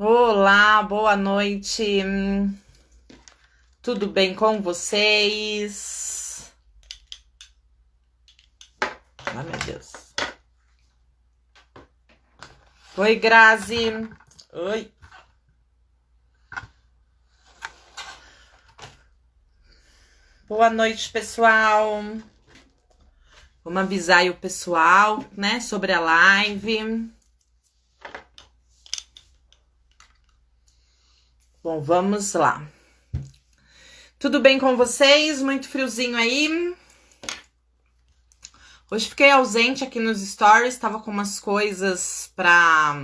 Olá, boa noite. Tudo bem com vocês? Ai, meu Deus. Oi, Grazi. Oi. Boa noite, pessoal. Vamos avisar aí o pessoal, né, sobre a live. Bom, vamos lá. Tudo bem com vocês? Muito friozinho aí? Hoje fiquei ausente aqui nos stories, tava com umas coisas pra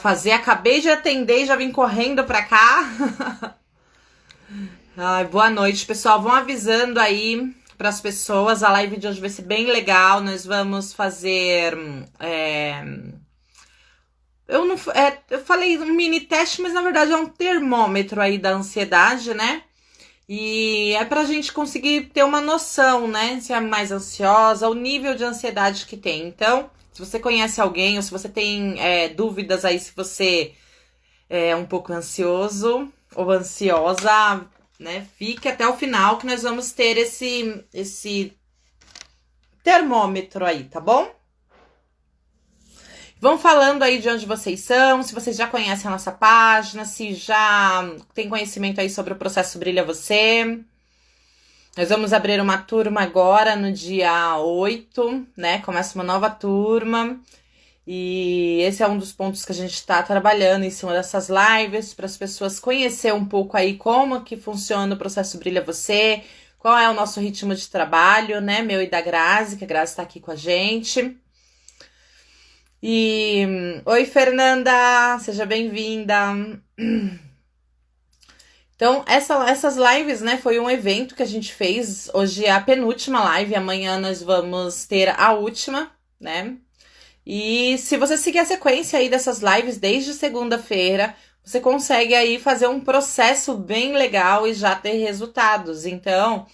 fazer. Acabei de atender e já vim correndo pra cá. Ai, boa noite, pessoal. Vão avisando aí para as pessoas. A live de hoje vai ser bem legal. Nós vamos fazer. Eu falei um mini teste, mas na verdade é um termômetro aí da ansiedade, né? E é pra gente conseguir ter uma noção, né? Se é mais ansiosa, o nível de ansiedade que tem. Então, se você conhece alguém ou se você tem dúvidas aí, se você é um pouco ansioso ou ansiosa, né? Fique até o final que nós vamos ter esse termômetro aí, tá bom? Vão falando aí de onde vocês são, se vocês já conhecem a nossa página, se já tem conhecimento aí sobre o processo Brilha Você. Nós vamos abrir uma turma agora no dia 8, né? Começa uma nova turma. E esse é um dos pontos que a gente está trabalhando em cima dessas lives, para as pessoas conhecer um pouco aí como que funciona o processo Brilha Você, qual é o nosso ritmo de trabalho, né? Meu e da Grazi, que a Grazi está aqui com a gente. Oi, Fernanda, seja bem-vinda. Então, essas lives, né, foi um evento que a gente fez. Hoje é a penúltima live, amanhã nós vamos ter a última, né? E se você seguir a sequência aí dessas lives desde segunda-feira, você consegue aí fazer um processo bem legal e já ter resultados. Então,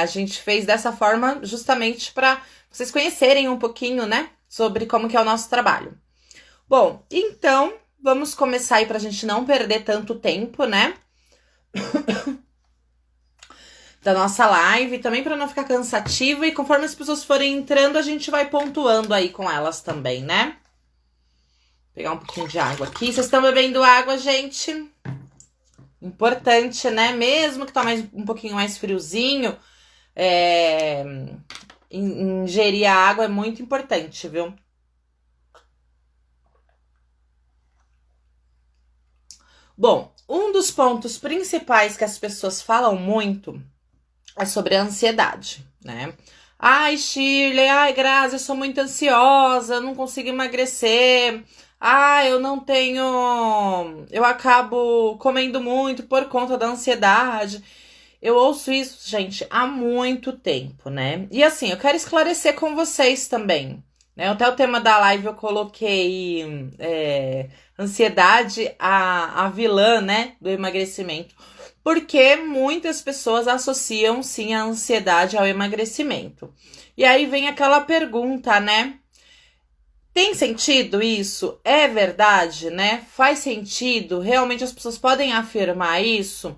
a gente fez dessa forma justamente para vocês conhecerem um pouquinho, né, sobre como que é o nosso trabalho. Bom, então, vamos começar aí para a gente não perder tanto tempo, né, da nossa live, também para não ficar cansativo, e conforme as pessoas forem entrando, a gente vai pontuando aí com elas também, né? Vou pegar um pouquinho de água aqui. Vocês estão bebendo água, gente? Importante, né? Mesmo que tá um pouquinho mais friozinho, ingerir a água é muito importante, viu? Bom, um dos pontos principais que as pessoas falam muito é sobre a ansiedade, né? Ai, Shirley, ai, Grazi, eu sou muito ansiosa, eu não consigo emagrecer. Ah, eu não tenho. Eu acabo comendo muito por conta da ansiedade. Eu ouço isso, gente, há muito tempo, né? E assim, eu quero esclarecer com vocês também, né? Até o tema da live eu coloquei ansiedade, a vilã, né, do emagrecimento. Porque muitas pessoas associam, sim, a ansiedade ao emagrecimento. E aí vem aquela pergunta, né? Tem sentido isso? É verdade, né? Faz sentido? Realmente as pessoas podem afirmar isso?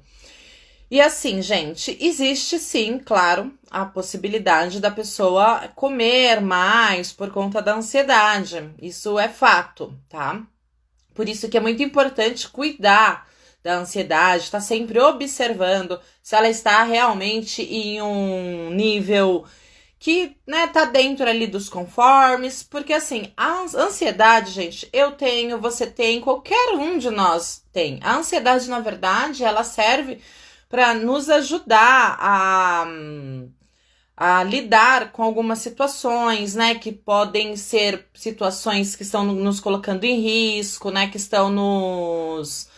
E assim, gente, existe sim, claro, a possibilidade da pessoa comer mais por conta da ansiedade. Isso é fato, tá? Por isso que é muito importante cuidar da ansiedade, estar sempre observando se ela está realmente em um nível que, né, tá dentro ali dos conformes, porque assim, a ansiedade, gente, eu tenho, você tem, qualquer um de nós tem. A ansiedade, na verdade, ela serve para nos ajudar a lidar com algumas situações, né, que podem ser situações que estão nos colocando em risco, né, que estão nos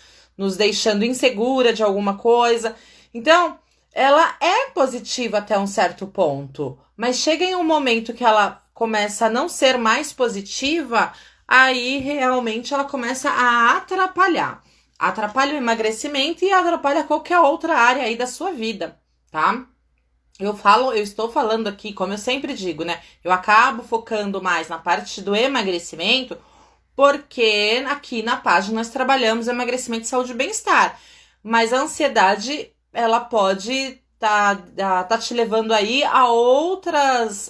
deixando insegura de alguma coisa. Então, ela é positiva até um certo ponto, mas chega em um momento que ela começa a não ser mais positiva, aí realmente ela começa a atrapalhar. Atrapalha o emagrecimento e atrapalha qualquer outra área aí da sua vida, tá? Eu estou falando aqui, como eu sempre digo, né? Eu acabo focando mais na parte do emagrecimento, porque aqui na página nós trabalhamos emagrecimento, saúde e bem-estar. Mas a ansiedade, ela pode tá te levando aí a outras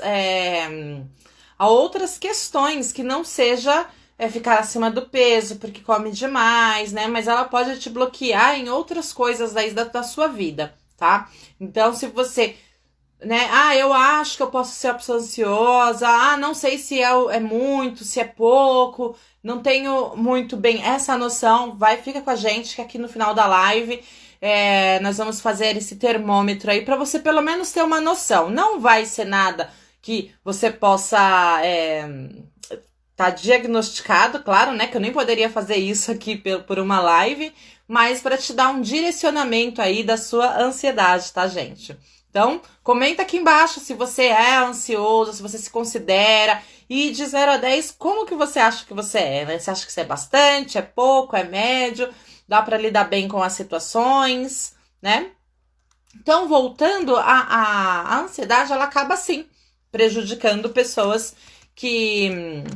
questões, que não seja ficar acima do peso porque come demais, né? Mas ela pode te bloquear em outras coisas aí da sua vida, tá? Então, se você, né? Eu acho que eu posso ser uma pessoa ansiosa. Não sei se é muito, se é pouco. Não tenho muito bem essa noção. Fica com a gente que aqui no final da live nós vamos fazer esse termômetro aí para você pelo menos ter uma noção. Não vai ser nada que você possa tá diagnosticado, claro, né? Que eu nem poderia fazer isso aqui por uma live, mas para te dar um direcionamento aí da sua ansiedade, tá, gente? Então, comenta aqui embaixo se você é ansioso, se você se considera, e de 0 a 10, como que você acha que você é, né? Você acha que você é bastante, é pouco, é médio, dá para lidar bem com as situações, né? Então, voltando, a ansiedade, ela acaba, sim, prejudicando pessoas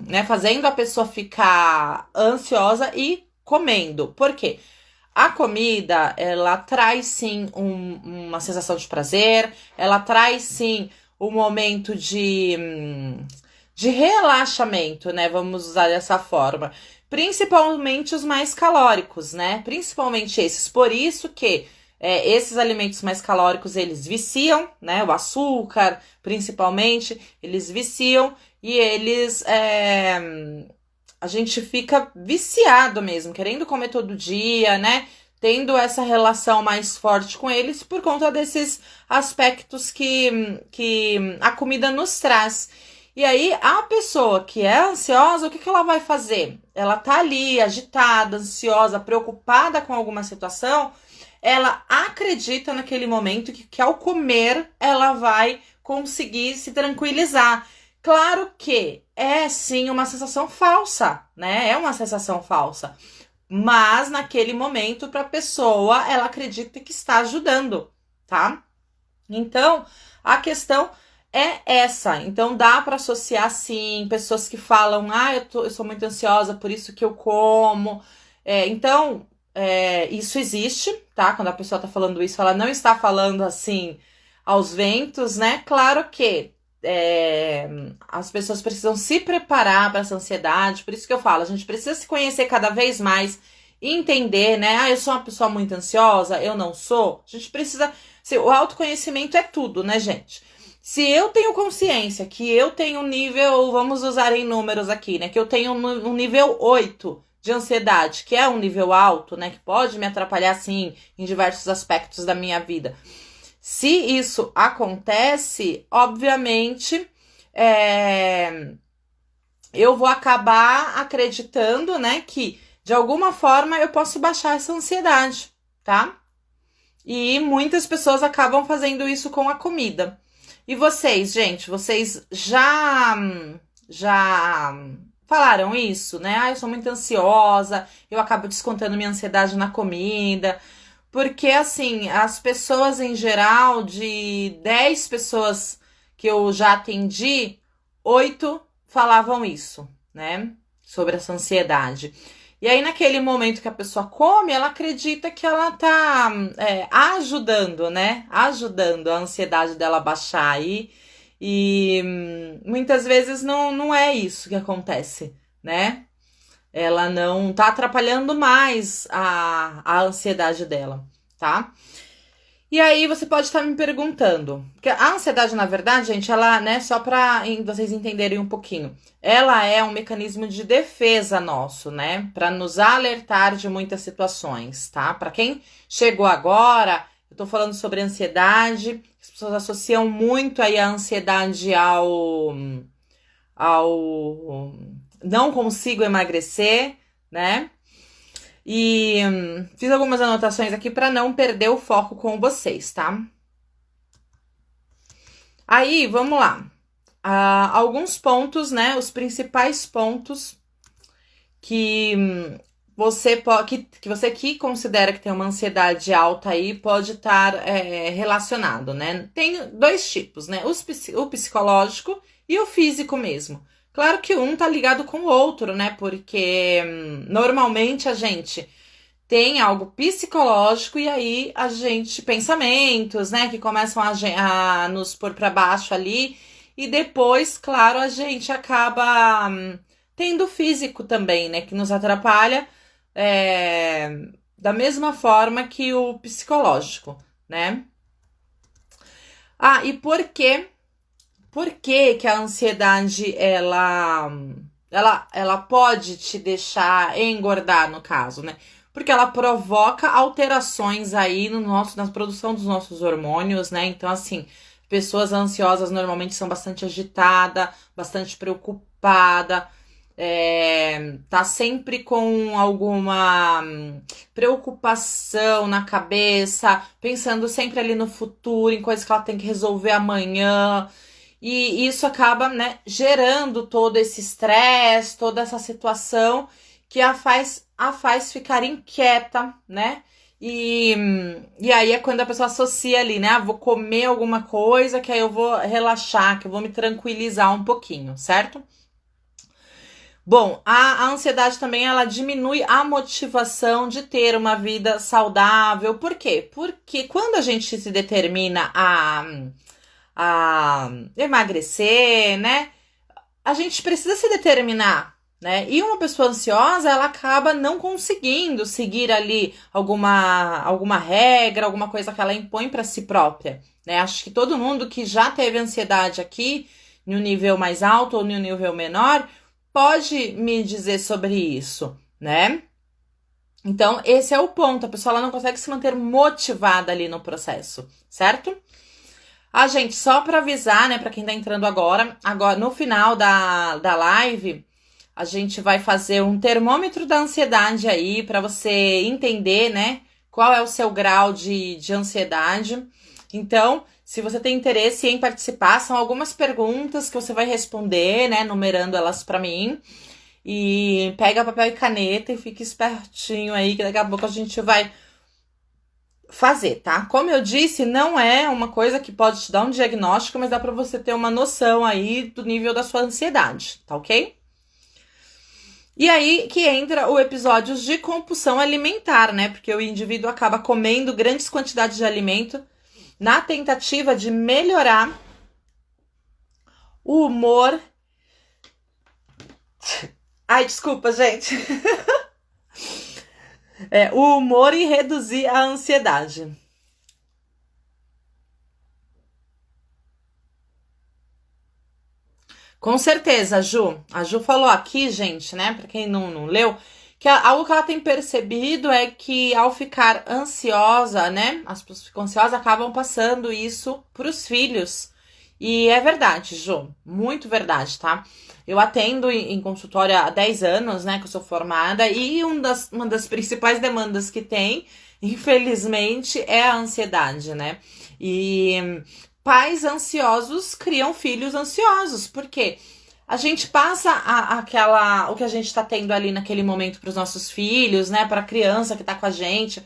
né, fazendo a pessoa ficar ansiosa e comendo. Por quê? A comida, ela traz sim uma sensação de prazer, ela traz sim um momento de relaxamento, né? Vamos usar dessa forma. Principalmente os mais calóricos, né? Principalmente esses. Por isso que esses alimentos mais calóricos, eles viciam, né? O açúcar, principalmente, eles viciam e eles... a gente fica viciado mesmo, querendo comer todo dia, né? Tendo essa relação mais forte com eles por conta desses aspectos que a comida nos traz. E aí, a pessoa que é ansiosa, o que ela vai fazer? Ela tá ali, agitada, ansiosa, preocupada com alguma situação, ela acredita naquele momento que ao comer, ela vai conseguir se tranquilizar. Claro que é sim uma sensação falsa, né? É uma sensação falsa. Mas naquele momento, para a pessoa, ela acredita que está ajudando, tá? Então, a questão é essa. Então, dá para associar sim pessoas que falam, eu sou muito ansiosa, por isso que eu como. Então, isso existe, tá? Quando a pessoa tá falando isso, ela não está falando assim aos ventos, né? Claro que as pessoas precisam se preparar para essa ansiedade, por isso que eu falo, a gente precisa se conhecer cada vez mais e entender, né? Eu sou uma pessoa muito ansiosa, eu não sou. A gente precisa... o autoconhecimento é tudo, né, gente? Se eu tenho consciência que eu tenho um nível, vamos usar em números aqui, né? Que eu tenho um nível 8 de ansiedade, que é um nível alto, né? Que pode me atrapalhar, sim, em diversos aspectos da minha vida. Se isso acontece, obviamente, eu vou acabar acreditando, né, que de alguma forma eu posso baixar essa ansiedade, tá? E muitas pessoas acabam fazendo isso com a comida. E vocês, gente, vocês já falaram isso, né? Eu sou muito ansiosa, eu acabo descontando minha ansiedade na comida. Porque, assim, as pessoas em geral, de 10 pessoas que eu já atendi, 8 falavam isso, né? Sobre essa ansiedade. E aí, naquele momento que a pessoa come, ela acredita que ela tá ajudando, né? Ajudando a ansiedade dela a baixar aí. E muitas vezes não é isso que acontece, né? Ela não tá atrapalhando mais a ansiedade dela, tá? E aí você pode estar me perguntando, porque a ansiedade, na verdade, gente, ela, né, só para vocês entenderem um pouquinho, ela é um mecanismo de defesa nosso, né, para nos alertar de muitas situações, tá? Para quem chegou agora, eu tô falando sobre ansiedade, as pessoas associam muito aí a ansiedade ao não consigo emagrecer, né? E fiz algumas anotações aqui para não perder o foco com vocês, tá? Aí, vamos lá. Alguns pontos, né? Os principais pontos que você que considera que tem uma ansiedade alta aí pode estar relacionado, né? Tem 2 tipos, né? O psicológico e o físico mesmo. Claro que um tá ligado com o outro, né? Porque normalmente a gente tem algo psicológico e aí a gente, pensamentos, né, que começam a nos pôr para baixo ali, e depois, claro, a gente acaba tendo físico também, né, que nos atrapalha é, da mesma forma que o psicológico, né? Ah, e por que que a ansiedade ela pode te deixar engordar, no caso, né? Porque ela provoca alterações aí no nosso, na produção dos nossos hormônios, né? Então, assim, pessoas ansiosas normalmente são bastante agitadas, bastante preocupada, tá sempre com alguma preocupação na cabeça, pensando sempre ali no futuro, em coisas que ela tem que resolver amanhã. E isso acaba, né, gerando todo esse estresse, toda essa situação que a faz ficar inquieta, né? E aí é quando a pessoa associa ali, né? Ah, vou comer alguma coisa que aí eu vou relaxar, que eu vou me tranquilizar um pouquinho, certo? Bom, a ansiedade também ela diminui a motivação de ter uma vida saudável. Por quê? Porque quando a gente se determina a emagrecer, né? A gente precisa se determinar, né? E uma pessoa ansiosa, ela acaba não conseguindo seguir ali alguma regra, alguma coisa que ela impõe para si própria, né? Acho que todo mundo que já teve ansiedade aqui, no nível mais alto ou no nível menor, pode me dizer sobre isso, né? Então, esse é o ponto. A pessoa ela não consegue se manter motivada ali no processo, certo? Ah, gente, só para avisar, né, para quem tá entrando agora no final da live, a gente vai fazer um termômetro da ansiedade aí para você entender, né, qual é o seu grau de ansiedade. Então, se você tem interesse em participar, são algumas perguntas que você vai responder, né, numerando elas para mim. E pega papel e caneta e fique espertinho aí, que daqui a pouco a gente vai fazer, tá? Como eu disse, não é uma coisa que pode te dar um diagnóstico, mas dá pra você ter uma noção aí do nível da sua ansiedade, tá ok? E aí que entra o episódio de compulsão alimentar, né? Porque o indivíduo acaba comendo grandes quantidades de alimento na tentativa de melhorar o humor. Ai, desculpa, gente. O humor e reduzir a ansiedade. Com certeza, Ju. A Ju falou aqui, gente, né? Pra quem não leu, que algo que ela tem percebido é que ao ficar ansiosa, né? As pessoas ficam ansiosas, acabam passando isso pros filhos. E é verdade, Ju. Muito verdade, tá? Eu atendo em consultório há 10 anos, né? Que eu sou formada, e uma das principais demandas que tem, infelizmente, é a ansiedade, né? E pais ansiosos criam filhos ansiosos, porque a gente passa o que a gente está tendo ali naquele momento para os nossos filhos, né, para a criança que está com a gente.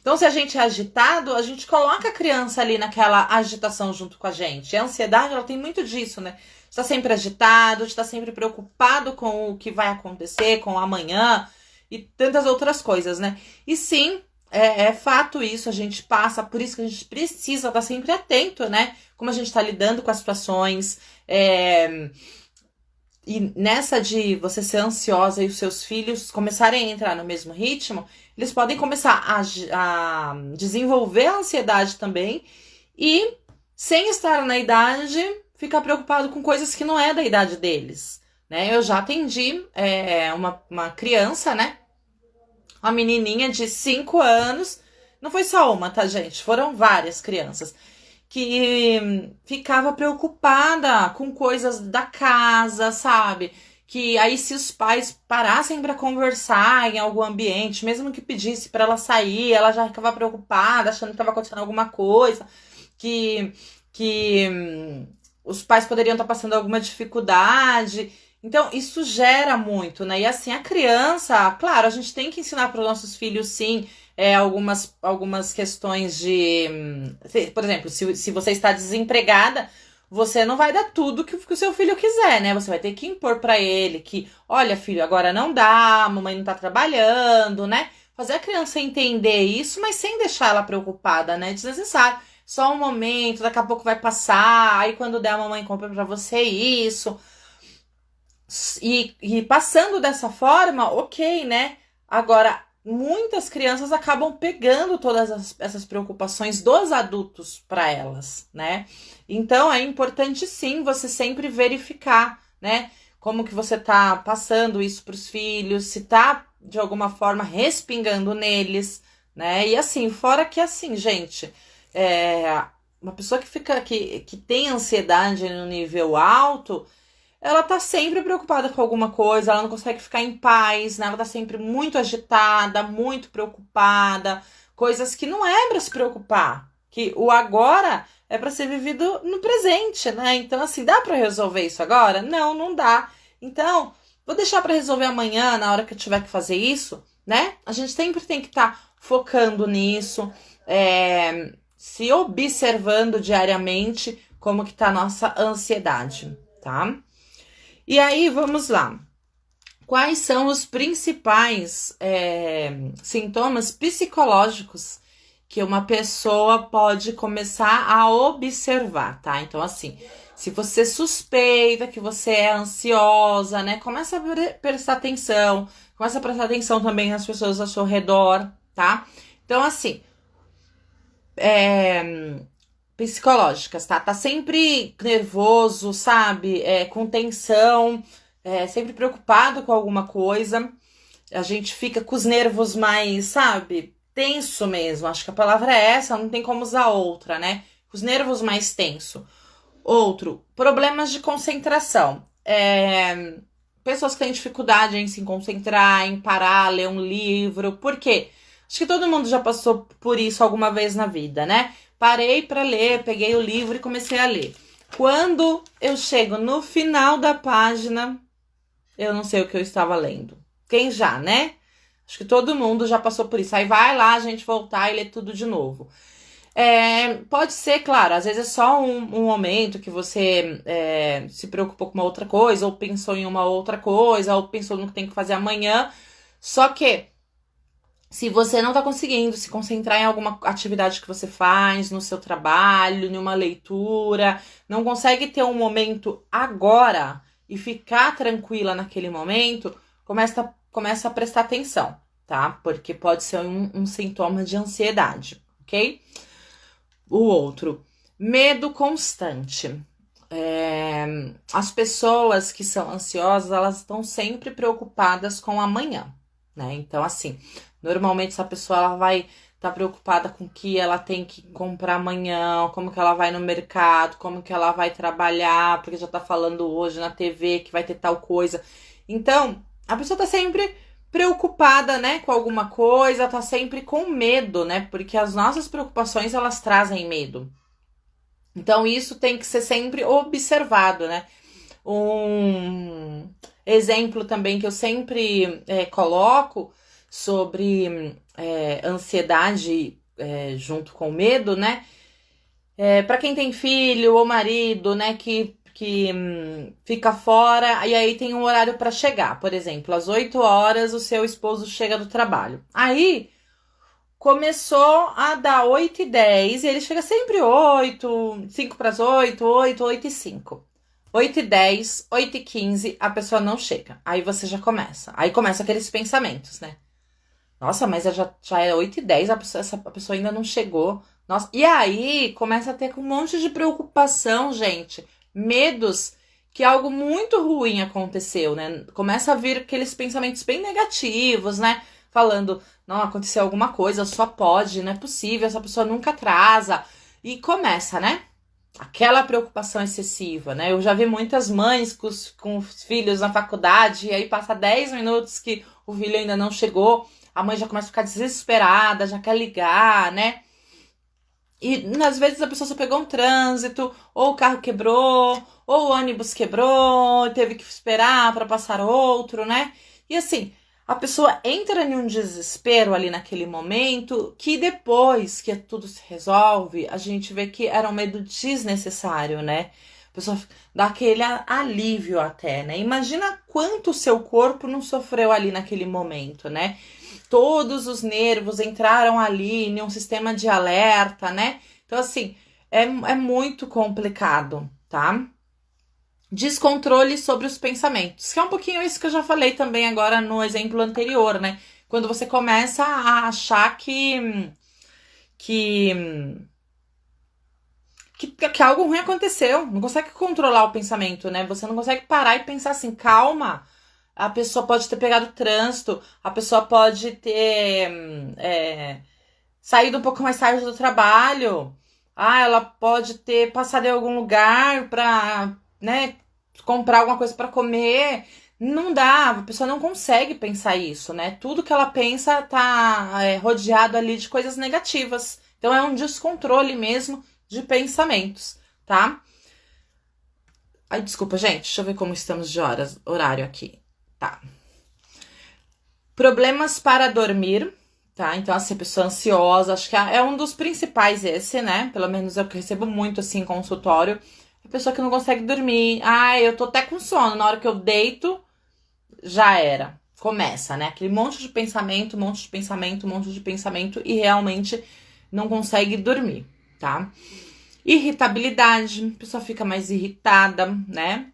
Então, se a gente é agitado, a gente coloca a criança ali naquela agitação junto com a gente. E a ansiedade, ela tem muito disso, né? Está sempre agitado, está sempre preocupado com o que vai acontecer, com o amanhã e tantas outras coisas, né? E sim, é fato isso, a gente passa, por isso que a gente precisa estar sempre atento, né? Como a gente está lidando com as situações. E nessa de você ser ansiosa e os seus filhos começarem a entrar no mesmo ritmo, eles podem começar a desenvolver a ansiedade também e, sem estar na idade, ficar preocupado com coisas que não é da idade deles, né? Eu já atendi uma criança, né? Uma menininha de 5 anos. Não foi só uma, tá, gente? Foram várias crianças que ficava preocupada com coisas da casa, sabe? Que aí se os pais parassem para conversar em algum ambiente, mesmo que pedisse para ela sair, ela já ficava preocupada, achando que estava acontecendo alguma coisa, que os pais poderiam estar passando alguma dificuldade. Então, isso gera muito, né? E assim, a criança, claro, a gente tem que ensinar para os nossos filhos, sim, algumas questões de. Por exemplo, se você está desempregada, você não vai dar tudo que o seu filho quiser, né? Você vai ter que impor pra ele que, olha, filho, agora não dá, a mamãe não tá trabalhando, né? Fazer a criança entender isso, mas sem deixar ela preocupada, né? Desnecessário. Só um momento, daqui a pouco vai passar, aí quando der a mamãe compra pra você isso. E passando dessa forma, ok, né? Agora, muitas crianças acabam pegando essas preocupações dos adultos para elas, né? Então, é importante sim você sempre verificar, né? Como que você tá passando isso para os filhos, se tá de alguma forma respingando neles, né? E assim, fora que assim, gente, uma pessoa que tem ansiedade no nível alto, ela tá sempre preocupada com alguma coisa, ela não consegue ficar em paz, né? Ela tá sempre muito agitada, muito preocupada, coisas que não é pra se preocupar, que o agora é pra ser vivido no presente, né? Então, assim, dá pra resolver isso agora? Não, não dá. Então, vou deixar pra resolver amanhã, na hora que eu tiver que fazer isso, né? A gente sempre tem que estar focando nisso, se observando diariamente como que tá a nossa ansiedade, tá? E aí, vamos lá. Quais são os principais sintomas psicológicos que uma pessoa pode começar a observar, tá? Então, assim, se você suspeita que você é ansiosa, né? Começa a prestar atenção. Começa a prestar atenção também nas pessoas ao seu redor, tá? Então, assim, psicológicas, tá? Tá sempre nervoso, sabe? Com tensão, sempre preocupado com alguma coisa. A gente fica com os nervos mais, sabe? Tenso mesmo. Acho que a palavra é essa, não tem como usar outra, né? Os nervos mais tenso. Outro, problemas de concentração. Pessoas que têm dificuldade em se concentrar, em parar, ler um livro. Por quê? Acho que todo mundo já passou por isso alguma vez na vida, né? Parei para ler, peguei o livro e comecei a ler. Quando eu chego no final da página, eu não sei o que eu estava lendo. Quem já, né? Acho que todo mundo já passou por isso. Aí vai lá a gente voltar e ler tudo de novo. Pode ser, claro, às vezes é só um momento que você se preocupou com uma outra coisa, ou pensou em uma outra coisa, ou pensou no que tem que fazer amanhã. Só que se você não tá conseguindo se concentrar em alguma atividade que você faz, no seu trabalho, em uma leitura, não consegue ter um momento agora e ficar tranquila naquele momento, começa a prestar atenção, tá? Porque pode ser um sintoma de ansiedade, ok? O outro, medo constante. As pessoas que são ansiosas, elas estão sempre preocupadas com o amanhã, né? Então, assim, normalmente essa pessoa ela vai estar preocupada com o que ela tem que comprar amanhã, como que ela vai no mercado, como que ela vai trabalhar, porque já tá falando hoje na TV que vai ter tal coisa. Então, a pessoa tá sempre preocupada, né, com alguma coisa, tá sempre com medo, né? Porque as nossas preocupações, elas trazem medo. Então, isso tem que ser sempre observado, né? Um exemplo também que eu sempre coloco sobre ansiedade junto com medo, né? Para quem tem filho ou marido, né, que fica fora, e aí tem um horário para chegar. Por exemplo, às 8 horas o seu esposo chega do trabalho. Aí começou a dar 8h10 e ele chega sempre 8, 5 para as 8, 8, 8h05. 8h10, 8h15, a pessoa não chega. Aí você já começa. Aí começa aqueles pensamentos, né? Nossa, mas já é 8h10, a pessoa ainda não chegou. Nossa. E aí começa a ter um monte de preocupação, gente. Medos que algo muito ruim aconteceu, né? Começa a vir aqueles pensamentos bem negativos, né? Falando, não, aconteceu alguma coisa, só pode, não é possível, essa pessoa nunca atrasa. E começa, né? Aquela preocupação excessiva, né? Eu já vi muitas mães com os filhos na faculdade, e aí passa 10 minutos que o filho ainda não chegou, a mãe já começa a ficar desesperada, já quer ligar, né? E às vezes a pessoa só pegou um trânsito, ou o carro quebrou, ou o ônibus quebrou, teve que esperar para passar outro, né? E assim, a pessoa entra em um desespero ali naquele momento, que depois que tudo se resolve, a gente vê que era um medo desnecessário, né? pessoa dá aquele alívio até, né? Imagina quanto o seu corpo não sofreu ali naquele momento, né? Todos os nervos entraram ali em um sistema de alerta, né? Então, assim, é muito complicado, tá? Descontrole sobre os pensamentos, que é um pouquinho isso que eu já falei também agora no exemplo anterior, né? Quando você começa a achar que, que algo ruim aconteceu, não consegue controlar o pensamento, né? Você não consegue parar e pensar assim, calma, a pessoa pode ter pegado trânsito, a pessoa pode ter saído um pouco mais tarde do trabalho, ela pode ter passado em algum lugar pra, né, comprar alguma coisa pra comer. Não dá, a pessoa não consegue pensar isso, né? Tudo que ela pensa tá rodeado ali de coisas negativas. Então é um descontrole mesmo de pensamentos, tá? Ai, desculpa, gente. Deixa eu ver como estamos de horário aqui. Tá. Problemas para dormir, tá? Então, assim, a pessoa ansiosa, acho que é um dos principais esse, né? Pelo menos é o que eu recebo muito, assim, em consultório. A pessoa que não consegue dormir. Eu tô até com sono. Na hora que eu deito, já era. Começa, né? Aquele monte de pensamento, monte de pensamento, monte de pensamento e realmente não consegue dormir, tá? Irritabilidade, a pessoa fica mais irritada, né?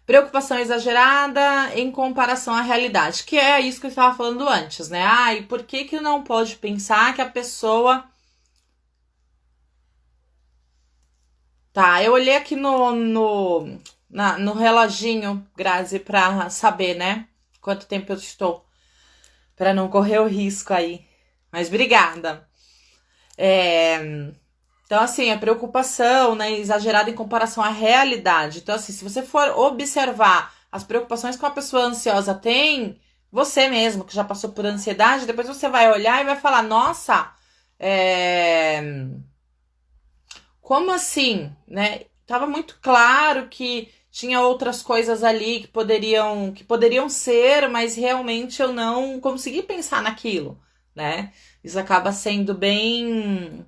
Preocupação exagerada em comparação à realidade, que é isso que eu estava falando antes, né? E por que não pode pensar que a pessoa... Tá, eu olhei aqui no reloginho, Grazi, pra saber, né? Quanto tempo eu estou. Pra não correr o risco aí. Mas obrigada. Então, assim, a preocupação, né, exagerada em comparação à realidade. Então, assim, se você for observar as preocupações que uma pessoa ansiosa tem, você mesmo, que já passou por ansiedade, depois você vai olhar e vai falar, nossa, como assim, né? Tava muito claro que tinha outras coisas ali que poderiam ser, mas realmente eu não consegui pensar naquilo, né? Isso acaba sendo bem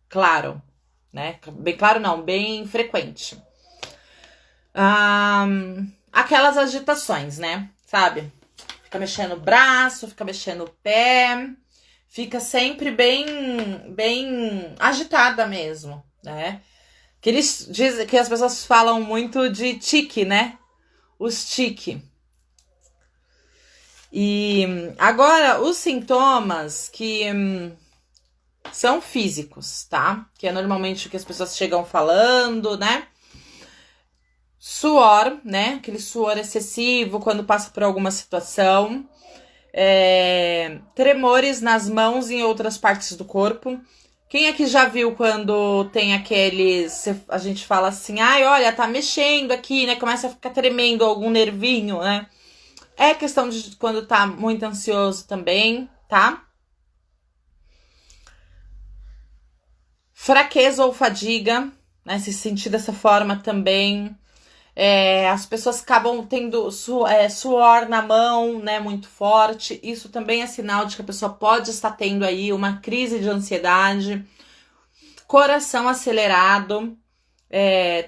claro, né? Bem claro não, bem frequente. Aquelas agitações, né? Sabe? Fica mexendo o braço, fica mexendo o pé, fica sempre bem agitada mesmo, né? Que eles dizem que as pessoas falam muito de tique, né? Os tique. E agora os sintomas que são físicos, tá? Que é normalmente o que as pessoas chegam falando, né? Suor, né? Aquele suor excessivo quando passa por alguma situação. Tremores nas mãos e em outras partes do corpo. Quem aqui já viu quando tem aqueles... A gente fala assim, olha, tá mexendo aqui, né? Começa a ficar tremendo algum nervinho, né? É questão de quando tá muito ansioso também, tá? Fraqueza ou fadiga, né? Se sentir dessa forma também. As pessoas acabam tendo suor na mão, né? Muito forte. Isso também é sinal de que a pessoa pode estar tendo aí uma crise de ansiedade. Coração acelerado.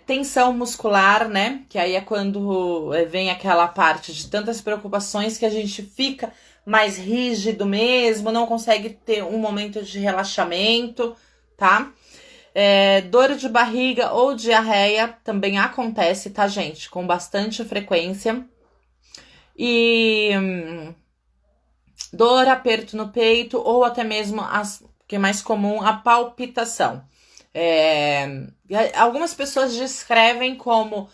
Tensão muscular, né? Que aí é quando vem aquela parte de tantas preocupações que a gente fica mais rígido mesmo, não consegue ter um momento de relaxamento, tá? Dor de barriga ou diarreia também acontece, tá, gente? Com bastante frequência. E dor, aperto no peito ou até mesmo, que é mais comum, a palpitação. Algumas pessoas descrevem como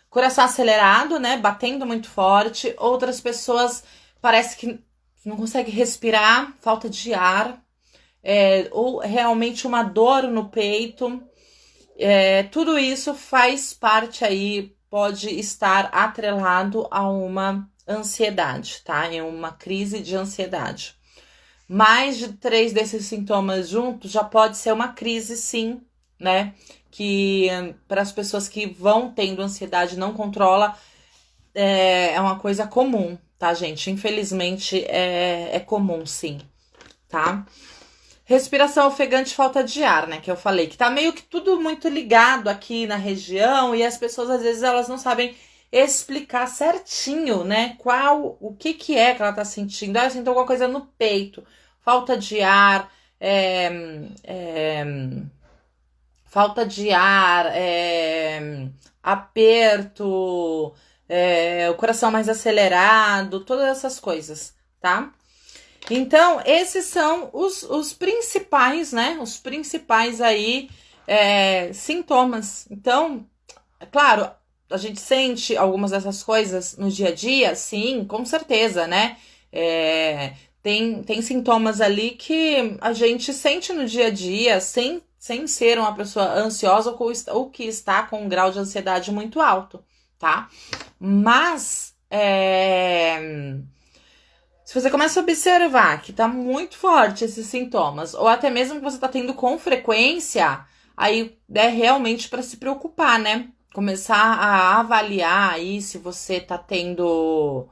coração acelerado, né? Batendo muito forte. Outras pessoas parece que não consegue respirar, falta de ar. Ou realmente uma dor no peito. Tudo isso faz parte aí, pode estar atrelado a uma ansiedade, tá? Em uma crise de ansiedade. Mais de 3 desses sintomas juntos já pode ser uma crise, sim, né? Que para as pessoas que vão tendo ansiedade não controla, é uma coisa comum, tá, gente? Infelizmente é comum, sim, tá? Respiração ofegante, falta de ar, né? Que eu falei, que tá meio que tudo muito ligado aqui na região e as pessoas às vezes elas não sabem explicar certinho, né? O que é que ela tá sentindo. Ah, eu sinto alguma coisa no peito, falta de ar, é, falta de ar, aperto, o coração mais acelerado, todas essas coisas, tá? Então, esses são os principais, né? Os principais aí sintomas. Então, é claro, a gente sente algumas dessas coisas no dia a dia, sim, com certeza, né? Tem sintomas ali que a gente sente no dia a dia, sem ser uma pessoa ansiosa ou que está com um grau de ansiedade muito alto, tá? Mas, se você começa a observar que tá muito forte esses sintomas, ou até mesmo que você tá tendo com frequência, aí é realmente para se preocupar, né? Começar a avaliar aí se você tá tendo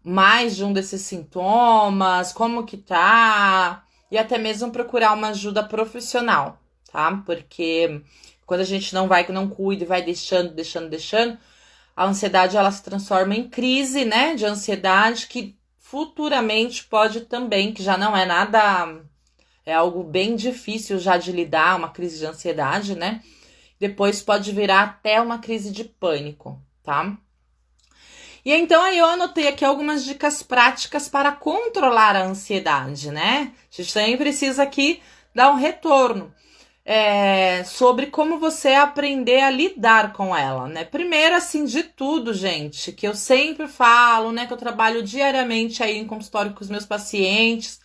mais de um desses sintomas, como que tá, e até mesmo procurar uma ajuda profissional, tá? Porque quando a gente não cuida e vai deixando, a ansiedade ela se transforma em crise, né, de ansiedade, que futuramente pode também, que já não é nada, é algo bem difícil já de lidar, uma crise de ansiedade, né? Depois pode virar até uma crise de pânico, tá? E então aí eu anotei aqui algumas dicas práticas para controlar a ansiedade, né? A gente também precisa aqui dar um retorno. Sobre como você aprender a lidar com ela, né? Primeiro, assim, de tudo, gente, que eu sempre falo, né? Que eu trabalho diariamente aí em consultório com os meus pacientes,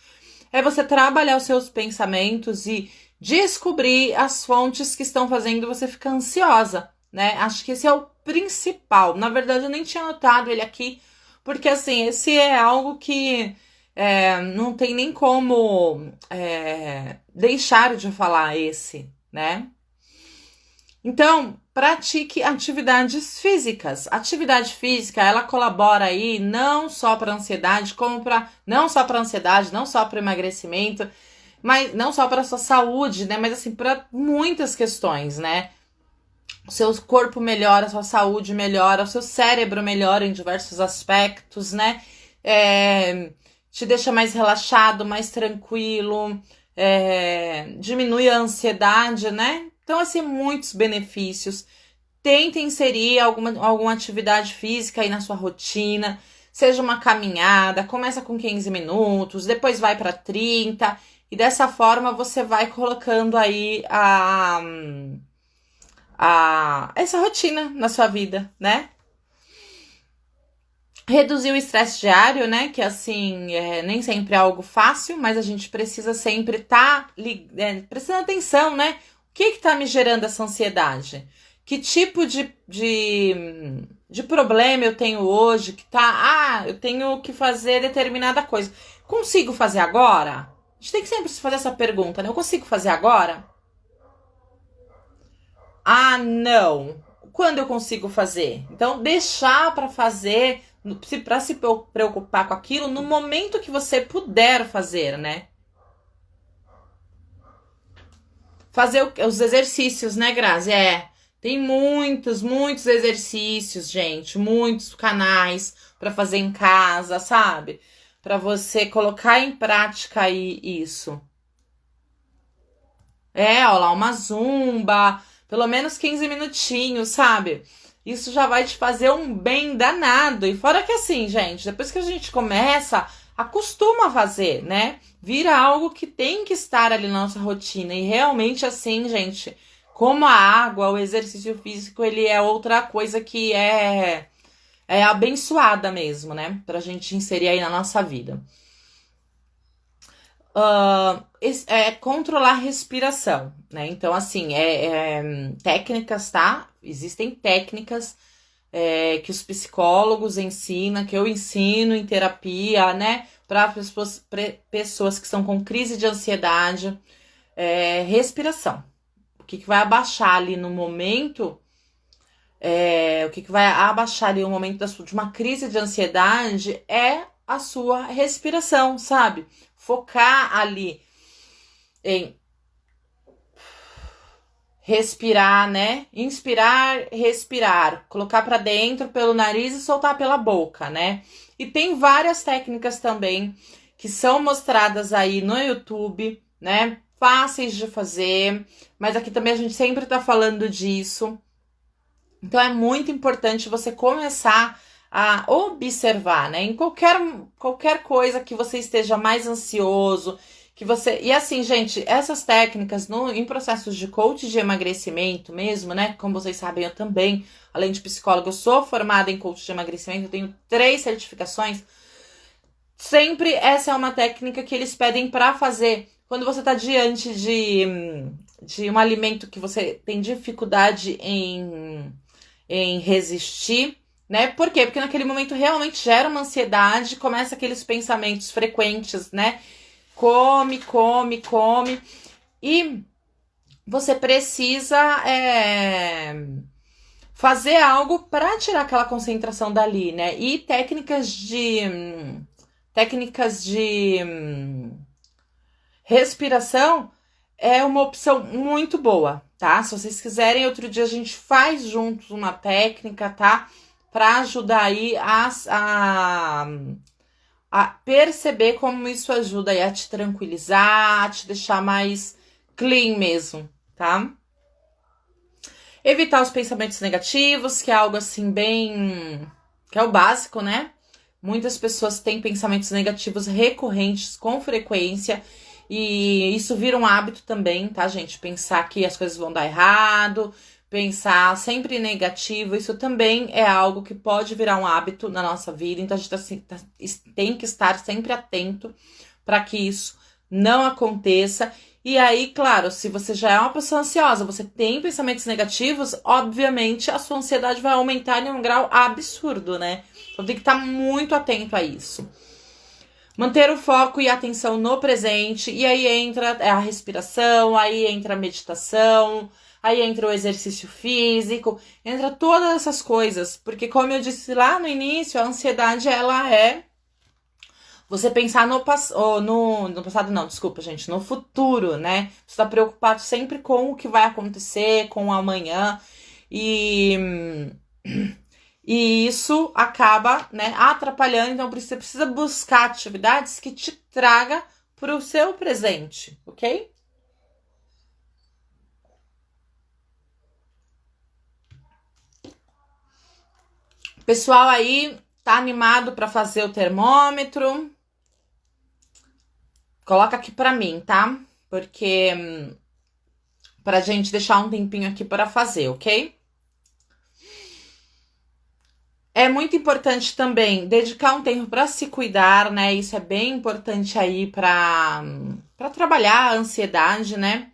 é você trabalhar os seus pensamentos e descobrir as fontes que estão fazendo você ficar ansiosa, né? Acho que esse é o principal. Na verdade, eu nem tinha anotado ele aqui, porque, assim, esse é algo que não tem nem como deixar de falar né? Então, pratique atividades físicas. Atividade física, ela colabora aí não só para ansiedade, não só para emagrecimento, mas não só para sua saúde, né? Mas assim, para muitas questões, né? O seu corpo melhora, a sua saúde melhora, o seu cérebro melhora em diversos aspectos, né? Te deixa mais relaxado, mais tranquilo, diminui a ansiedade, né? Então, assim, muitos benefícios. Tente inserir alguma atividade física aí na sua rotina, seja uma caminhada, começa com 15 minutos, depois vai para 30, e dessa forma você vai colocando aí essa rotina na sua vida, né? Reduzir o estresse diário, né? Que assim, nem sempre é algo fácil, mas a gente precisa sempre estar prestando atenção, né? O que tá me gerando essa ansiedade? Que tipo de problema eu tenho hoje? Eu tenho que fazer determinada coisa. Consigo fazer agora? A gente tem que sempre se fazer essa pergunta, né? Eu consigo fazer agora? Ah, não. Quando eu consigo fazer? Então, deixar para fazer, para se preocupar com aquilo no momento que você puder fazer, né? Fazer os exercícios, né, Grazi? Tem muitos exercícios, gente, muitos canais para fazer em casa, sabe? Para você colocar em prática aí isso. Olha lá, uma zumba, pelo menos 15 minutinhos, sabe? Isso já vai te fazer um bem danado. E fora que assim, gente, depois que a gente começa, acostuma a fazer, né? Vira algo que tem que estar ali na nossa rotina. E realmente assim, gente, como a água, o exercício físico, ele é outra coisa que é abençoada mesmo, né? Pra gente inserir aí na nossa vida. Controlar a respiração, né? Então, assim, técnicas, tá? Existem técnicas que os psicólogos ensinam, que eu ensino em terapia, né? Para pessoas que estão com crise de ansiedade. Respiração. O que vai abaixar ali no momento... o que vai abaixar ali no momento de uma crise de ansiedade é a sua respiração, sabe? Focar ali em respirar, né? Inspirar, respirar, colocar para dentro pelo nariz e soltar pela boca, né? E tem várias técnicas também que são mostradas aí no YouTube, né? Fáceis de fazer, mas aqui também a gente sempre tá falando disso. Então é muito importante você começar a observar, né? Em qualquer coisa que você esteja mais ansioso, que você. E assim, gente, essas técnicas em processos de coach de emagrecimento mesmo, né? Como vocês sabem, eu também, além de psicóloga, eu sou formada em coach de emagrecimento, eu tenho 3 certificações. Sempre essa é uma técnica que eles pedem para fazer quando você está diante de um alimento que você tem dificuldade em resistir, né? Por quê? Porque naquele momento realmente gera uma ansiedade, começa aqueles pensamentos frequentes, né? Come, come, come. E você precisa fazer algo para tirar aquela concentração dali, né? E técnicas de respiração é uma opção muito boa, tá? Se vocês quiserem, outro dia a gente faz juntos uma técnica, tá? Para ajudar aí a perceber como isso ajuda aí a te tranquilizar, a te deixar mais clean mesmo, tá? Evitar os pensamentos negativos, que é algo assim bem... que é o básico, né? Muitas pessoas têm pensamentos negativos recorrentes com frequência e isso vira um hábito também, tá, gente? Pensar que as coisas vão dar errado, pensar sempre negativo, isso também é algo que pode virar um hábito na nossa vida, então a gente tem que estar sempre atento para que isso não aconteça. E aí, claro, se você já é uma pessoa ansiosa, você tem pensamentos negativos, obviamente a sua ansiedade vai aumentar em um grau absurdo, né? Então tem que estar muito atento a isso. Manter o foco e a atenção no presente, e aí entra a respiração, aí entra a meditação, aí entra o exercício físico, entra todas essas coisas, porque como eu disse lá no início, a ansiedade, ela é você pensar no passado, não, desculpa, gente, no futuro, né? Você tá preocupado sempre com o que vai acontecer, com o amanhã, e isso acaba, né, atrapalhando, então você precisa buscar atividades que te traga para o seu presente, ok? Pessoal aí tá animado para fazer o termômetro? Coloca aqui para mim, tá? Porque pra gente deixar um tempinho aqui para fazer, ok? É muito importante também dedicar um tempo para se cuidar, né? Isso é bem importante aí para trabalhar a ansiedade, né?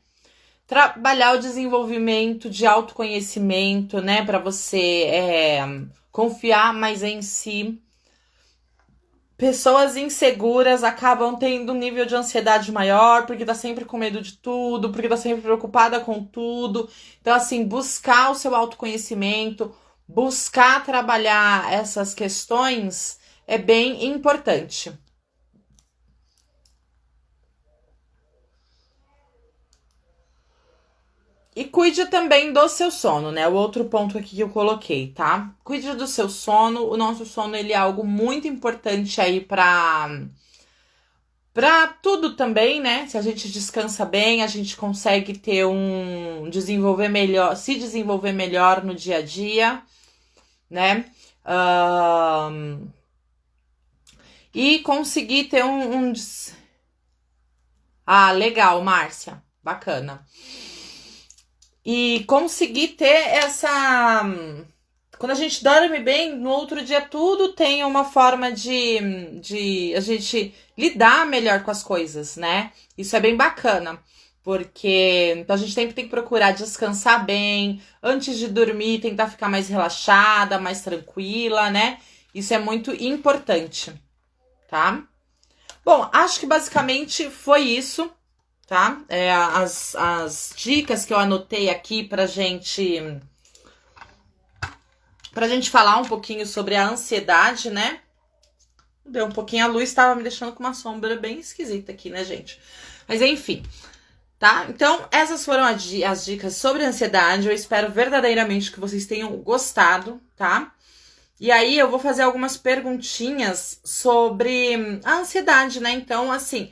Trabalhar o desenvolvimento de autoconhecimento, né? Para você confiar mais em si. Pessoas inseguras acabam tendo um nível de ansiedade maior, porque tá sempre com medo de tudo, porque tá sempre preocupada com tudo. Então, assim, buscar o seu autoconhecimento, buscar trabalhar essas questões é bem importante. E cuide também do seu sono, né? O outro ponto aqui que eu coloquei, tá? Cuide do seu sono. O nosso sono, ele é algo muito importante aí para tudo também, né? Se a gente descansa bem, a gente consegue ter se desenvolver melhor no dia a dia, né? E conseguir ter Ah, legal, Márcia. Bacana. E conseguir ter essa... Quando a gente dorme bem, no outro dia tudo tem uma forma de a gente lidar melhor com as coisas, né? Isso é bem bacana, porque então a gente sempre tem que procurar descansar bem, antes de dormir, tentar ficar mais relaxada, mais tranquila, né? Isso é muito importante, tá? Bom, acho que basicamente foi isso, tá? As dicas que eu anotei aqui pra gente falar um pouquinho sobre a ansiedade, né? Deu um pouquinho, a luz estava me deixando com uma sombra bem esquisita aqui, né, gente? Mas enfim, tá? Então, essas foram as dicas sobre ansiedade. Eu espero verdadeiramente que vocês tenham gostado, tá? E aí, eu vou fazer algumas perguntinhas sobre a ansiedade, né? Então, assim,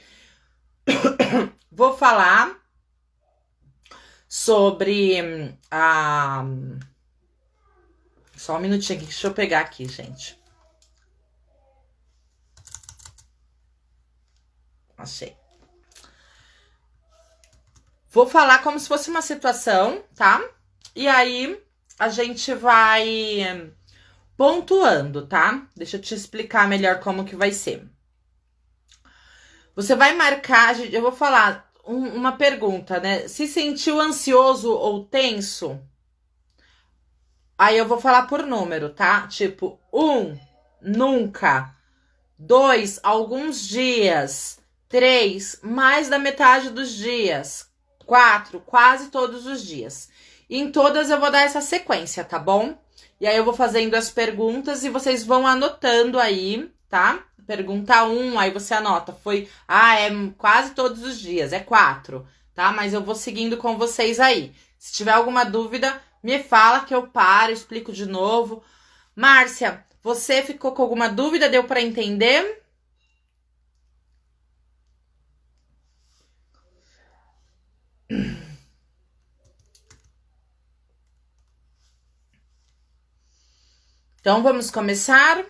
vou falar sobre a... Só um minutinho aqui, deixa eu pegar aqui, gente. Achei. Vou falar como se fosse uma situação, tá? E aí, a gente vai pontuando, tá? Deixa eu te explicar melhor como que vai ser. Você vai marcar, eu vou falar uma pergunta, né? Se sentiu ansioso ou tenso? Aí eu vou falar por número, tá? Tipo, 1, nunca. 2, alguns dias. 3, mais da metade dos dias. 4, quase todos os dias. E em todas eu vou dar essa sequência, tá bom? E aí eu vou fazendo as perguntas e vocês vão anotando aí, tá? Pergunta 1, aí você anota. é quase todos os dias, é 4, tá? Mas eu vou seguindo com vocês aí. Se tiver alguma dúvida, me fala que eu paro, explico de novo. Márcia, você ficou com alguma dúvida? Deu para entender? Então, vamos começar.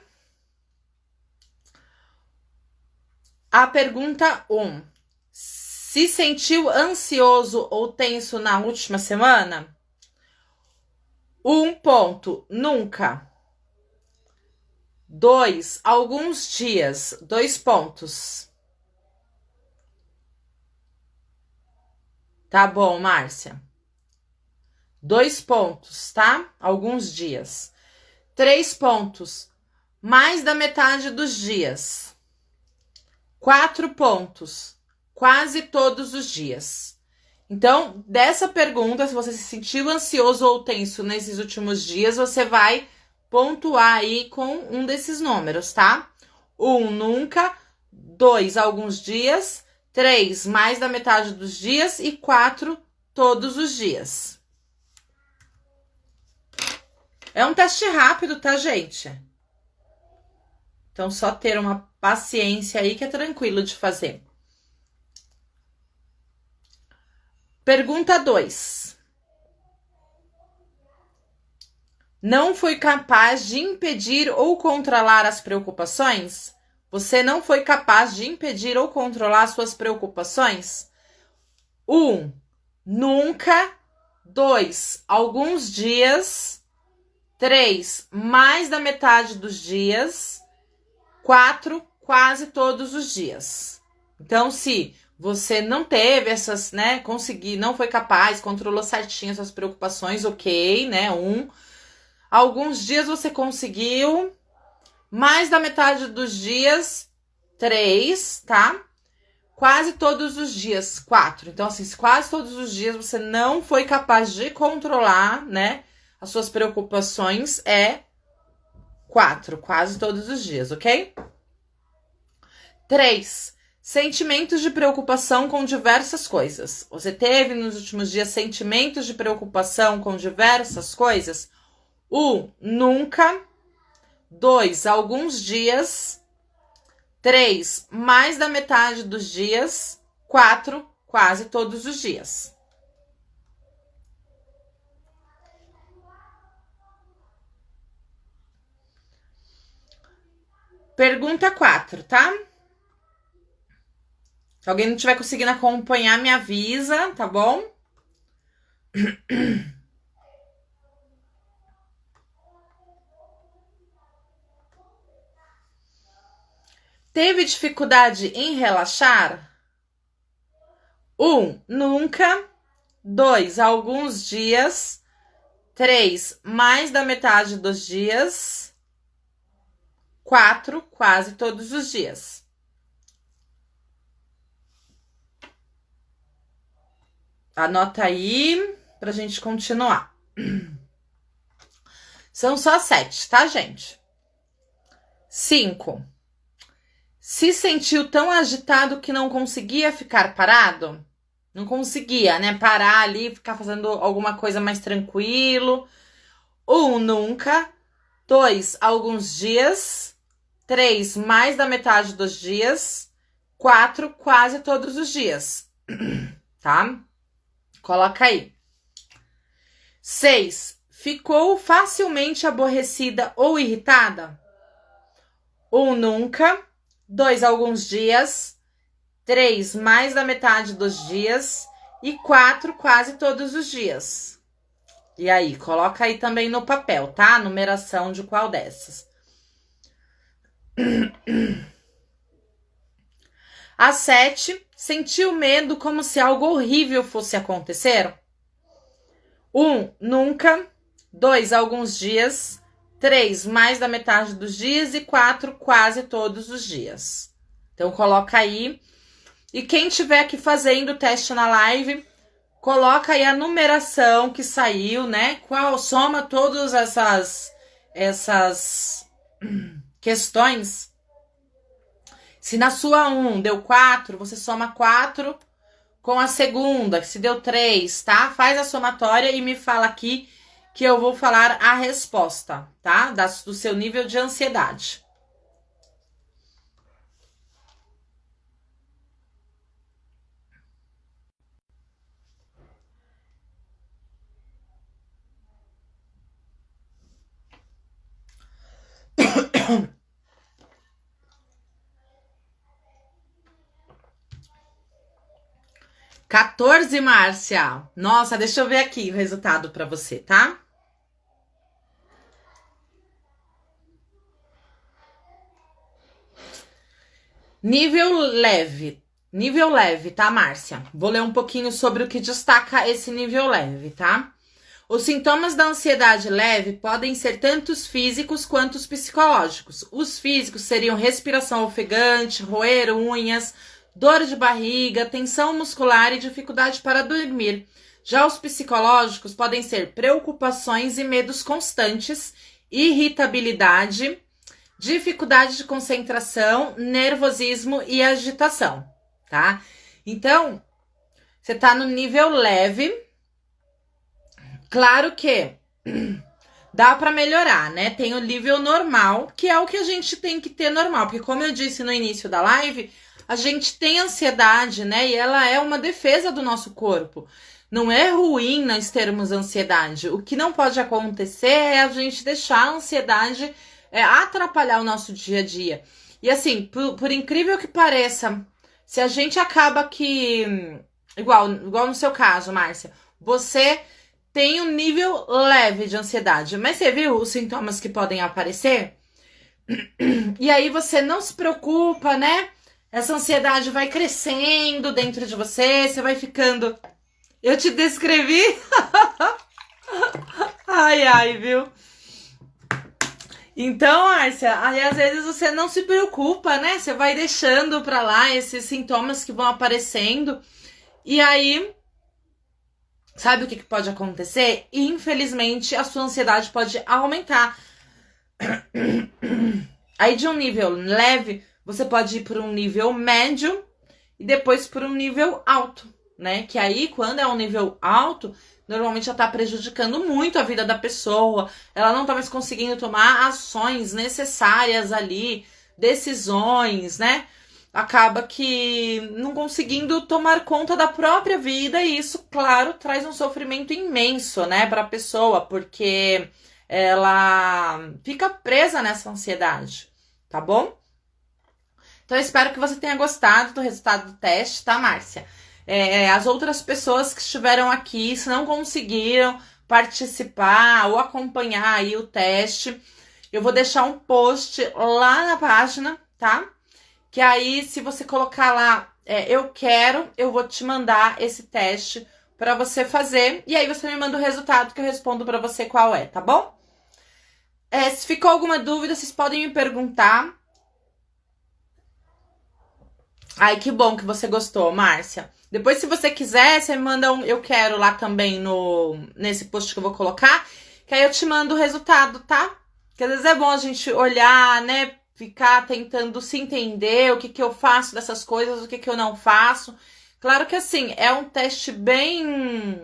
A pergunta 1. Se sentiu ansioso ou tenso na última semana? 1 ponto, nunca. 2, alguns dias, 2 pontos. Tá bom, Márcia. 2 pontos, tá? Alguns dias. 3 pontos, mais da metade dos dias. 4 pontos, quase todos os dias. Então, dessa pergunta, se você se sentiu ansioso ou tenso nesses últimos dias, você vai pontuar aí com um desses números, tá? 1, nunca. 2, alguns dias. 3, mais da metade dos dias. E 4, todos os dias. É um teste rápido, tá, gente? Então, só ter uma paciência aí que é tranquilo de fazer. Pergunta 2. Não foi capaz de impedir ou controlar as preocupações? Você não foi capaz de impedir ou controlar suas preocupações? 1, nunca. 2, alguns dias. 3, mais da metade dos dias. 4, quase todos os dias. Então, se você não teve essas, né, não foi capaz, controlou certinho essas preocupações, ok, né, 1. Alguns dias você conseguiu, mais da metade dos dias, 3, tá? Quase todos os dias, 4. Então, assim, quase todos os dias você não foi capaz de controlar, né, as suas preocupações, é 4, quase todos os dias, ok? 3, sentimentos de preocupação com diversas coisas. Você teve nos últimos dias sentimentos de preocupação com diversas coisas? 1, nunca. 2, alguns dias. 3, mais da metade dos dias. 4, quase todos os dias. Pergunta 4, tá? Se alguém não estiver conseguindo acompanhar, me avisa, tá bom? Teve dificuldade em relaxar? 1, nunca. 2, alguns dias. 3, mais da metade dos dias. 4, quase todos os dias. Anota aí pra gente continuar. São só 7, tá, gente? 5. Se sentiu tão agitado que não conseguia ficar parado? Não conseguia, né? Parar ali, ficar fazendo alguma coisa mais tranquilo. 1, nunca. 2, alguns dias. 3, mais da metade dos dias. 4, quase todos os dias. Tá? Coloca aí. 6, ficou facilmente aborrecida ou irritada? 1, nunca. 2, alguns dias. 3, mais da metade dos dias. E 4, quase todos os dias. E aí, coloca aí também no papel, tá? A numeração de qual dessas. A 7, sentiu medo como se algo horrível fosse acontecer? 1, nunca. 2, alguns dias. 3, mais da metade dos dias. E 4, quase todos os dias. Então, coloca aí. E quem estiver aqui fazendo o teste na live, coloca aí a numeração que saiu, né? Qual soma todas essas questões. Se na sua 1 deu 4, você soma 4 com a segunda, que se deu 3, tá? Faz a somatória e me fala aqui que eu vou falar a resposta, tá? Do seu nível de ansiedade. (14), Márcia. Nossa, deixa eu ver aqui o resultado para você, tá? Nível leve. Nível leve, tá, Márcia? Vou ler um pouquinho sobre o que destaca esse nível leve, tá? Os sintomas da ansiedade leve podem ser tanto os físicos quanto os psicológicos. Os físicos seriam respiração ofegante, roer unhas, dor de barriga, tensão muscular e dificuldade para dormir. Já os psicológicos podem ser preocupações e medos constantes, irritabilidade, dificuldade de concentração, nervosismo e agitação, tá? Então, você tá no nível leve. Claro que dá para melhorar, né? Tem o nível normal, que é o que a gente tem que ter normal, porque como eu disse no início da live, a gente tem ansiedade, né? E ela é uma defesa do nosso corpo. Não é ruim nós termos ansiedade. O que não pode acontecer é a gente deixar a ansiedade atrapalhar o nosso dia a dia. E assim, por incrível que pareça, se a gente acaba que... Igual no seu caso, Márcia, você tem um nível leve de ansiedade, mas você viu os sintomas que podem aparecer? E aí você não se preocupa, né? Essa ansiedade vai crescendo dentro de você, você vai ficando... Eu te descrevi? Ai, viu? Então, Márcia, aí às vezes você não se preocupa, né? Você vai deixando pra lá esses sintomas que vão aparecendo. E aí, sabe o que pode acontecer? Infelizmente, a sua ansiedade pode aumentar. Aí de um nível leve, você pode ir para um nível médio e depois para um nível alto, né? Que aí, quando é um nível alto, normalmente já tá prejudicando muito a vida da pessoa. Ela não tá mais conseguindo tomar ações necessárias ali, decisões, né? Acaba que não conseguindo tomar conta da própria vida e isso, claro, traz um sofrimento imenso, né, para a pessoa, porque ela fica presa nessa ansiedade, tá bom? Então, eu espero que você tenha gostado do resultado do teste, tá, Márcia? As outras pessoas que estiveram aqui, se não conseguiram participar ou acompanhar aí o teste, eu vou deixar um post lá na página, tá? Que aí, se você colocar lá, eu vou te mandar esse teste para você fazer. E aí você me manda o resultado que eu respondo para você qual é, tá bom? Se ficou alguma dúvida, vocês podem me perguntar. Ai, que bom que você gostou, Márcia. Depois, se você quiser, você me manda um eu quero lá também nesse post que eu vou colocar. Que aí eu te mando o resultado, tá? Porque às vezes é bom a gente olhar, né? Ficar tentando se entender o que eu faço dessas coisas, o que eu não faço. Claro que assim, é um teste bem.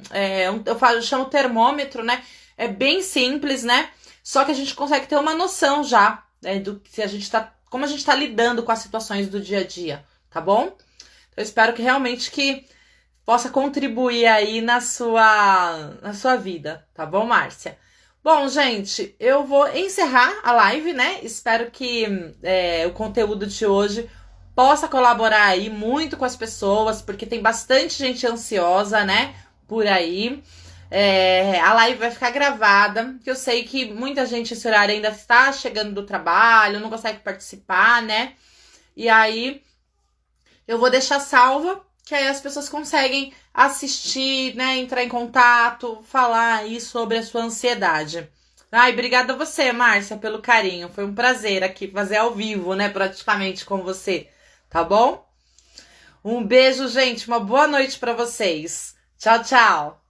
Eu chamo termômetro, né? É bem simples, né? Só que a gente consegue ter uma noção já, né, do que se a gente tá. Como a gente tá lidando com as situações do dia a dia, tá bom? Então, eu espero que realmente que possa contribuir aí na sua vida, tá bom, Márcia? Bom, gente, eu vou encerrar a live, né? Espero que o conteúdo de hoje possa colaborar aí muito com as pessoas, porque tem bastante gente ansiosa, né? Por aí. A live vai ficar gravada, que eu sei que muita gente esse horário ainda está chegando do trabalho, não consegue participar, né? E aí eu vou deixar salva, que aí as pessoas conseguem assistir, né? Entrar em contato, falar aí sobre a sua ansiedade. Ai, obrigada a você, Márcia, pelo carinho. Foi um prazer aqui fazer ao vivo, né? Praticamente com você, tá bom? Um beijo, gente. Uma boa noite para vocês. Tchau, tchau.